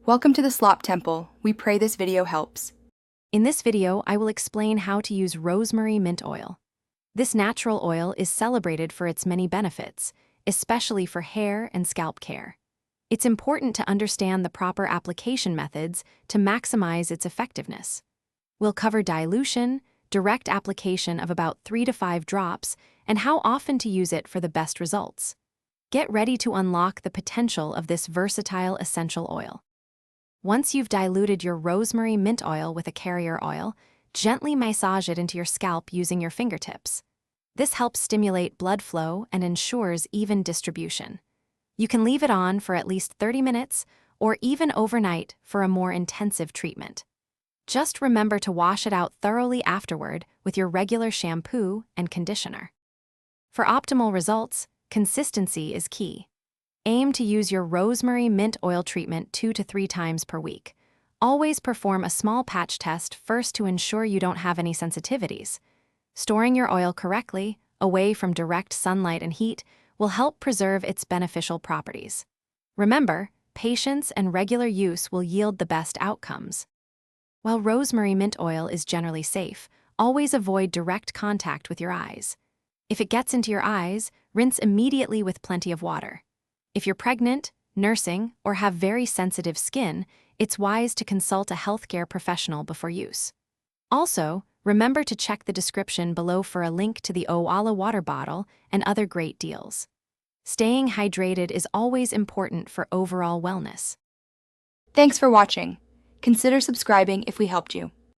Welcome to the Slop Temple. We pray this video helps. In this video, I will explain how to use rosemary mint oil. This natural oil is celebrated for its many benefits, especially for hair and scalp care. It's important to understand the proper application methods to maximize its effectiveness. We'll cover dilution, direct application of about 3 to 5 drops, and how often to use it for the best results. Get ready to unlock the potential of this versatile essential oil. Once you've diluted your rosemary mint oil with a carrier oil, gently massage it into your scalp using your fingertips. This helps stimulate blood flow and ensures even distribution. You can leave it on for at least 30 minutes or even overnight for a more intensive treatment. Just remember to wash it out thoroughly afterward with your regular shampoo and conditioner. For optimal results, consistency is key. Aim to use your rosemary mint oil treatment 2 to 3 times per week. Always perform a small patch test first to ensure you don't have any sensitivities. Storing your oil correctly, away from direct sunlight and heat, will help preserve its beneficial properties. Remember, patience and regular use will yield the best outcomes. While rosemary mint oil is generally safe, always avoid direct contact with your eyes. If it gets into your eyes, rinse immediately with plenty of water. If you're pregnant, nursing, or have very sensitive skin, it's wise to consult a healthcare professional before use. Also, remember to check the description below for a link to the Owala water bottle and other great deals. Staying hydrated is always important for overall wellness. Thanks for watching. Consider subscribing if we helped you.